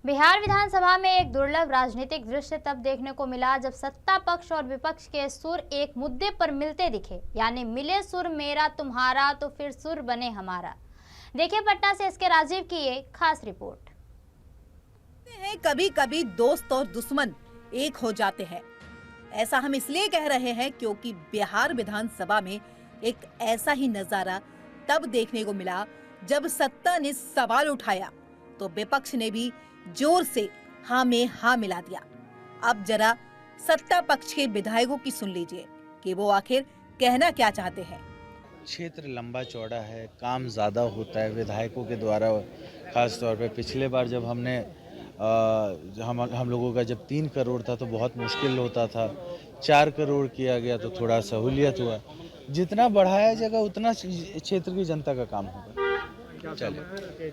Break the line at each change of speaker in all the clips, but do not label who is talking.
बिहार विधानसभा में एक दुर्लभ राजनीतिक दृश्य तब देखने को मिला जब सत्ता पक्ष और विपक्ष के सुर एक मुद्दे पर मिलते दिखे, यानी मिले सुर मेरा तुम्हारा तो फिर सुर बने हमारा। देखिए पटना से इसके राजीव की एक खास रिपोर्ट।
कभी कभी दोस्त और दुश्मन एक हो जाते हैं। ऐसा हम इसलिए कह रहे हैं क्योंकि बिहार विधानसभा में एक ऐसा ही नजारा तब देखने को मिला जब सत्ता ने सवाल उठाया तो विपक्ष ने भी जोर से हाँ में हाँ मिला दिया। अब जरा सत्ता पक्ष के विधायकों की सुन लीजिए कि वो आखिर कहना क्या चाहते हैं।
क्षेत्र लंबा चौड़ा है, काम ज़्यादा होता है विधायकों के द्वारा। खास तौर पे पिछले बार जब हमने हम लोगों का जब 3 करोड़ था तो बहुत मुश्किल होता था, 4 करोड़ किया गया तो थोड़ा सहूलियत हुआ। जितना बढ़ाया जाएगा उतना क्षेत्र की जनता का काम होगा। चलिए,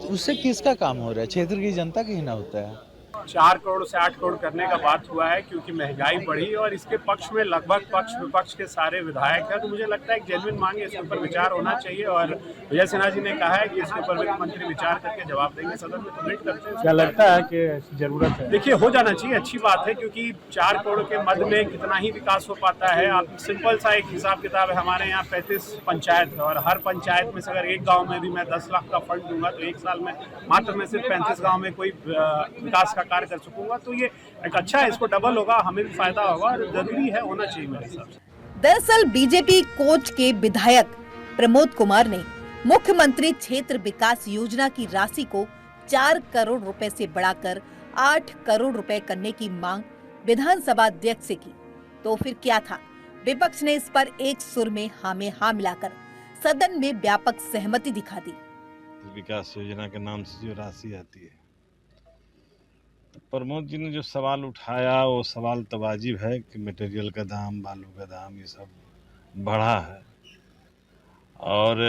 उससे किसका काम हो रहा है? क्षेत्र की जनता का ही ना होता है।
4 करोड़ से 8 करोड़ करने का बात हुआ है क्योंकि महंगाई बढ़ी और इसके पक्ष में लगभग पक्ष विपक्ष के सारे विधायक हैं। तो मुझे लगता है कि जेन्युइन मांग है, इसके ऊपर विचार होना चाहिए और विजय सिन्हा जी ने कहा है कि इसके ऊपर वित्त मंत्री विचार करके जवाब देंगे सदन में। तो वेट करते हैं।
क्या लगता है कि जरूरत है?
देखिए, हो जाना चाहिए, अच्छी बात है क्योंकि 4 करोड़ के मद में कितना ही विकास हो पाता है। आप सिंपल सा एक हिसाब किताब है, हमारे यहाँ 35 पंचायत है और हर पंचायत में से अगर एक गाँव में भी मैं 10 लाख का फंड दूंगा तो एक साल में मात्र मैं सिर्फ 35 गाँव में कोई विकास का कार्य कर सकूंगा। तो ये एक अच्छा है, इसको डबल होगा, हमें भी फायदा होगा और जरूरी है, होना चाहिए मेरे हिसाब से।
दरअसल बीजेपी कोच के विधायक प्रमोद कुमार ने मुख्यमंत्री क्षेत्र विकास योजना की राशि को 4 करोड़ रुपए से बढ़ाकर 8 करोड़ रुपए करने की मांग विधानसभा अध्यक्ष से की। तो फिर क्या था? विपक्ष ने इस पर एक सुर में हाँ मिलाकर सदन में व्यापक सहमति दिखा दी।
विकास योजना के नाम से जो राशि आती है, तो प्रमोद जी ने जो सवाल उठाया वो सवाल तो वाजिब है कि मटेरियल का दाम, बालू का दाम ये सब बढ़ा है और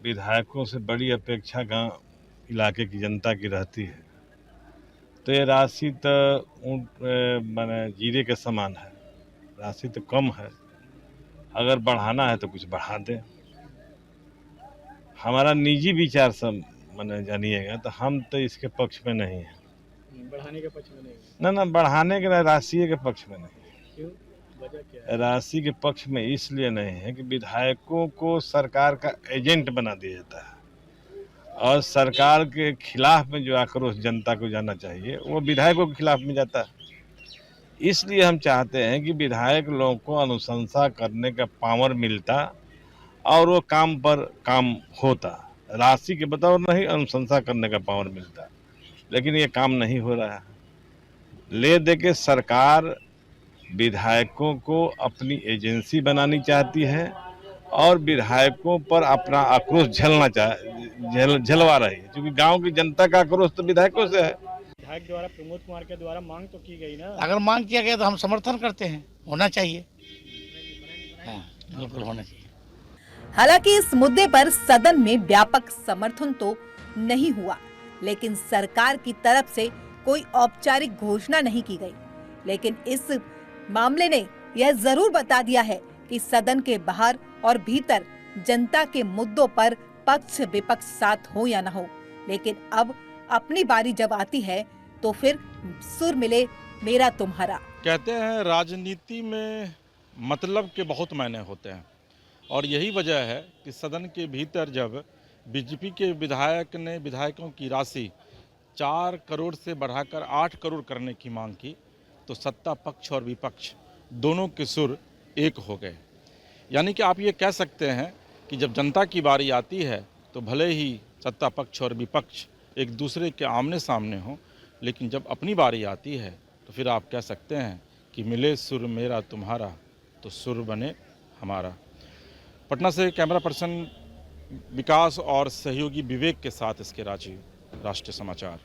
विधायकों से बड़ी अपेक्षा गांव इलाके की जनता की रहती है। तो ये राशि तो माने जीरे के समान है, राशि तो कम है। अगर बढ़ाना है तो कुछ बढ़ा दें। हमारा निजी विचार सब माने जानिएगा तो हम तो इसके पक्ष में नहीं है।
बढ़ाने के पक्ष में नहीं?
ना बढ़ाने के, राशि के पक्ष में नहीं।
क्यों? वजह क्या है?
राशि के पक्ष में इसलिए नहीं है कि विधायकों को सरकार का एजेंट बना दिया जाता है और सरकार के खिलाफ में जो आक्रोश जनता को जाना चाहिए वो विधायकों के खिलाफ में जाता है। इसलिए हम चाहते हैं कि विधायक लोगों को अनुशंसा करने का पावर मिलता और वो काम पर काम होता। राशि के बतौर नहीं, अनुशंसा करने का पावर मिलता, लेकिन ये काम नहीं हो रहा है। ले दे के सरकार विधायकों को अपनी एजेंसी बनानी चाहती है और विधायकों पर अपना आक्रोश झलवा रही है, क्योंकि गांव की जनता का आक्रोश तो विधायकों से है।
विधायक द्वारा, प्रमोद कुमार के द्वारा मांग तो की गई ना।
अगर मांग किया गया तो हम समर्थन करते हैं, होना चाहिए। हाँ, बिल्कुल होना चाहिए।
हालांकि इस मुद्दे पर सदन में व्यापक समर्थन तो नहीं हुआ, लेकिन सरकार की तरफ से कोई औपचारिक घोषणा नहीं की गई। लेकिन इस मामले ने यह जरूर बता दिया है कि सदन के बाहर और भीतर जनता के मुद्दों पर पक्ष विपक्ष साथ हो या न हो, लेकिन अब अपनी बारी जब आती है तो फिर सुर मिले मेरा तुम्हारा।
कहते हैं राजनीति में मतलब के बहुत मायने होते हैं और यही वजह है कि सदन के भीतर जब बीजेपी के विधायक ने विधायकों की राशि 4 करोड़ से बढ़ाकर 8 करोड़ करने की मांग की तो सत्ता पक्ष और विपक्ष दोनों के सुर एक हो गए। यानी कि आप ये कह सकते हैं कि जब जनता की बारी आती है तो भले ही सत्ता पक्ष और विपक्ष एक दूसरे के आमने सामने हों, लेकिन जब अपनी बारी आती है तो फिर आप कह सकते हैं कि मिले सुर मेरा तुम्हारा तो सुर बने हमारा। पटना से कैमरा पर्सन विकास और सहयोगी विवेक के साथ इसके राजीव, राष्ट्रीय समाचार।